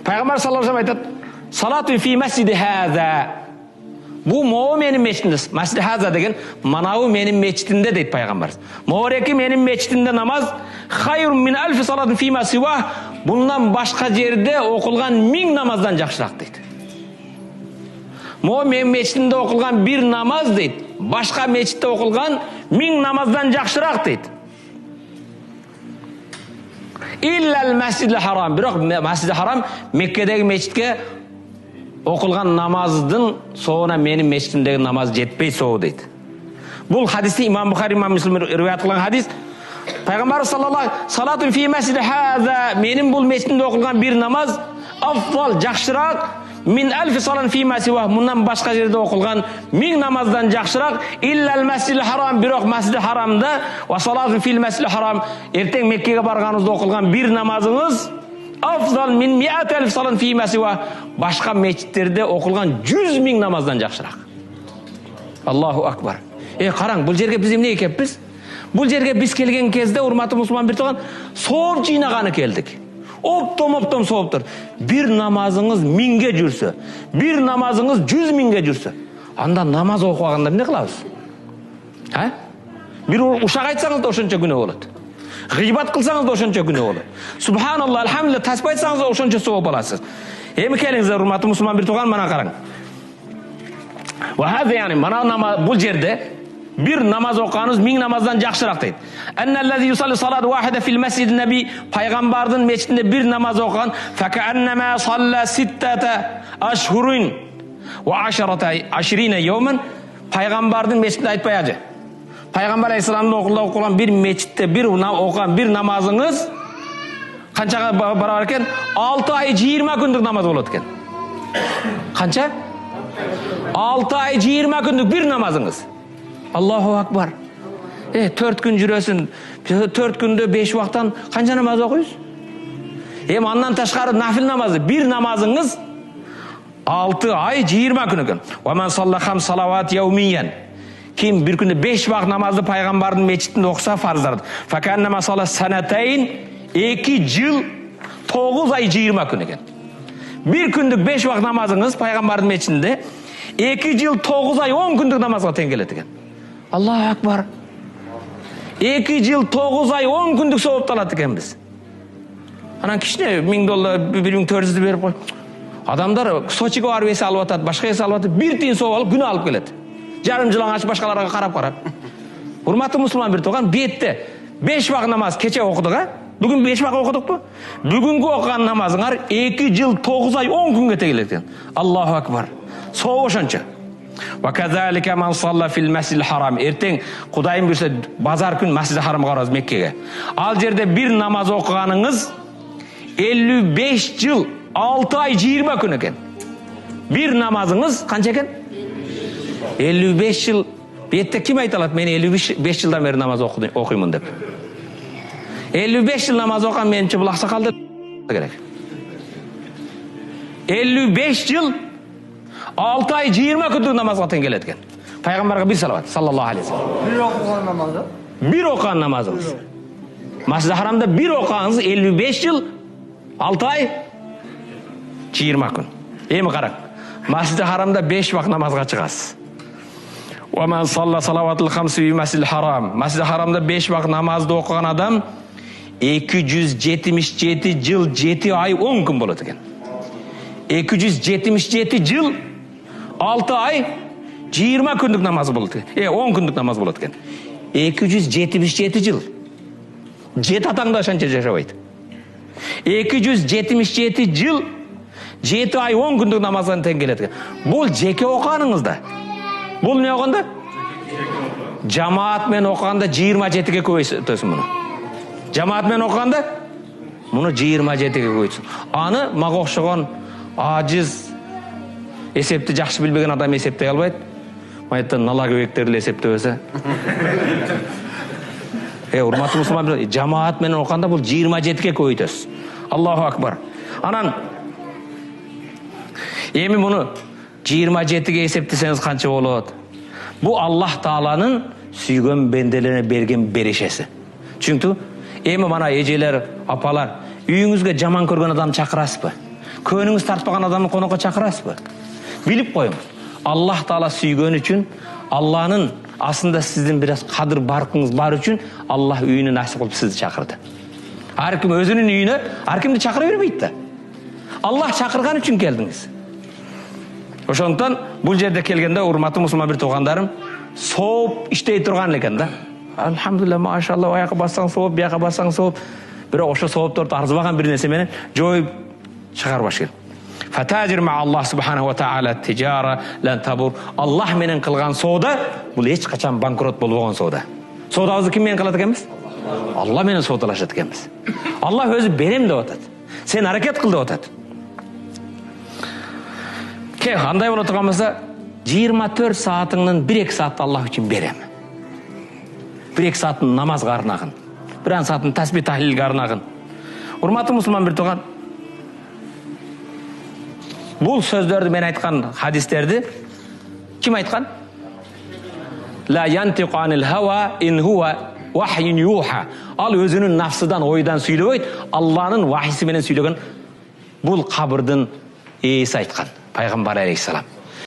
Пайғамбар саллаллаху алейхи ва саллям айтады: "Салату фи масжиди хаза." Бұл моу менің мешітімде. Масжиди хаза деген манауы менің мешітімде дейді пайғамбар. Моуреки менің мешітімде намаз хайрун мин альфи салатын фи ма сива. Бұндан башқа жерде оқылған 1000 намаздан жақсырақ дейді. Моу менің мешітімде оқылған бір намаз дейді, башқа мешітте оқылған 1000 намаздан жақсырақ дейді. Иллал масжидил харам. Бірақ масжиди харам Меккедегі мешітке оқылған намаздың соғына менің мешітімдегі намаз жетпей соғы дейді. Бұл хадисті имам Бухари, имам Муслим риуаят қылған хадис. Пайғамбар саллаллаху салатун фи масжиди хаза, менің бұл мешітімде оқылған бір намаз афдал, жақсырақ мин альфи салан фи ма сива, мұнан басқа жерде оқылған 1000 намаздан жақсырақ. Иллал масжидил харам, бірақ масжиди харамда ва салатун фил масжидил харам, ертең Меккеге барғаныңызда оқылған бір намазыңыз афдал мин миат альф салан фи ма сива, башқа мешіттерде оқылған 100.000 намаздан жақсырақ. Аллаху акбар. Қараң, бұл жерге біз емне келіппіз? Бұл жерге біз келген кезде, урматты мұсылман бір тоған, соғып жинағаны келдік. Оптом соғып тұр. Bir намазыңыз 1000-ге жүрсе, bir намазыңыз 100.000-ге жүрсе, анда намаз оқығанда не қыласыз? Bir ушақ айтсаңыз да ошонча күнә болады. Ғибат қылсаңыз да ошонча күнә болады. Субханалла, альхамдулилля, таспай айтсаңыз да ошонча соғып аласыз. Емі келіңіздер, урматты мұсылман бір тоған, мана қараң. Бұл жерде bir namaz оқығаныңыз 1000 намаздан жақсырақ дейді. Анналлази юсалли салат вахида фил масжиди наби, пайғамбардың мешітінде бір намаз оқыған, факааннама салла ситтата ашхурин ва ашрина йоман, пайғамбардың мешітінде айтпай ажы. Пайғамбар алейхиссаламның оқылған бір мешітте оқыған бір намазыңыз қаншаға барар екен? 6 ай 20 күндік намаз болады екен. Қанша? 6 ай 20 күндік бір намазыңыз. Аллаху акбар. 4 күн жүресін, 4 күнде 5 уақыттан қанша намаз оқиыз? Аннан ташқары нафил намазы, бір намазыңыз 6 ай 20 күн екен. Уаман саллахам салават яумиян. Ким бір күнде 5 уақыт намазды пайғамбардың мешітінде оқыса фарздарды. Факаннама сала санатайын 2 жыл 9 ай 20 күн екен. Bir күндік 5 уақыт намазыңыз пайғамбардың мешітінде 2 жыл 9 ай 10 күндік намазға тең келеді екен. Аллаху акбар. 2 жыл 9 ай 10 күндік соғып талады екен біз. Анан кішіне $1000, $1400 беріп қой. Адамдар Сочиге барып есе алып атады, башқа есе алып атады, бір тиын соғып алып күні алып келеді. Жарым жылан ашып башқаларға қарап. Урматты мұсылман бір тоған, бетте 5 уақыт намаз кеше оқыдық, бүгін 5 уақыт оқыдық па? Бүгінгі оқыған намазыңар 2 жыл 9 ай 10 күнге тегіледі екен. Аллаху акбар. Соғы ошанша. Ваказалика ман салла фил масжидил харам. Ертең Құдайым берсе базар күн масжиди харамға барасыз Меккеге. Ал жерде бір намаз оқығаныңыз 55 жыл 6 ай 20 күн екен. Bir намазыңыз қанша екен? 55 жыл. Бетте кім айта алады? Мен 55 жылдан бері намаз оқимын деп. 55 жыл намаз оқыған меніңше бұл ақсақалды керек. 55 жыл 6 ай 20 күндік намазға тең келеді екен. Пайғамбарға бір салават, саллаллаху алейхи ва саллям. Bir оқыған намазы? Bir оқыған намазыңыз. Масжиди харамда bir оқығаныңыз 55 жыл 6 ай 20 күн. Емі қарақ. Масжиди харамда 5 уақыт намазға шығасыз. Уаман салла салаватул хамси фи масжидил харам. Масжиди харамда 5 уақыт намазды оқыған адам 277 жыл 7 ай 10 күн болады екен. 277 жыл 6 ай 20 күндік намаз болады. 10 күндік намаз болады екен. 277 жыл. 7 атаңда шанша жашабайды. 277 жыл 7 ай 10 күндік намаздан тең келеді екен. Бұл жеке оқығаныңызда. Бұл не оқығанда? Жамаатмен оқығанда 27-ге көбейтесің мұны. Жамаатмен оқығанда мұны 27-ге көбейтесің. Аны маға оқшыған ажиз, есепті жақсы білбеген адам есептей албайды. Майттан налоговеттерді есептеп өсе. Урматты мұсылман, жамаатмен оқығанда бұл 27-ге көбейтесіз. Аллаху акбар. Анан емі мұны 27-ге есептесеңіз қанша болады? Бұл Аллах Тааланың сүйген бенделеріне берген берешесі. Чүнкі емі мана ежелер, апалар, үйіңізге жаман көрген адам шақырасыз ба? Көніңіз тартпаған адамды қонаққа шақырасыз ба? Біліп қойыңыз. Аллах Таала сүйген үшін, Алланың асында сіздің біраз қадір барқыңыз бар үшін Аллах үйіне насип қылып сізді шақырды. Әркім өзінің үйіне, әркімді шақыра бермейді. Аллах шақырған үшін келдіңіз. Ошондықтан бұл жерде келгенде урматтуу мусулман бир туугандарым, сооп иштей турган экен да. Алхамдулилlah, машалла, аяққа бассаң сооп, бияққа бассаң сооп. Бирок ошо соопторду арзыбаган бир нерсе менен жоюп чыгарбаш керек. Фатажир ма Аллах субханаху ва таала тижара лан табур. Аллах менен кылган соода бул эч качан банкрот болбогон соода. Соодабызды ким менен кылат экенбиз? Алла менен соодалашат экенбиз. Аллах өзү берем деп атат. Сен аракет кыл деп атат. Андай боло турган болсо 24 саатыңдын 1-2 саатты Аллах үчүн берем. 1-2 саатын намазга арнагын. 1 саатын тасбih таhlilге арнагын. Урматтуу мусулман бир тууган, бул сөздөрдү мен айткан хадистерди ким айткан? Ла янтиqu анил хава ин хува вахйун юха. Ал өзүнүн нафсыдан, ойдан сүйлөбөйт, Алланын вахиси менен сүйлөгөн. Бул кабырдын ээси айткан, пайгамбар алейхиссалам.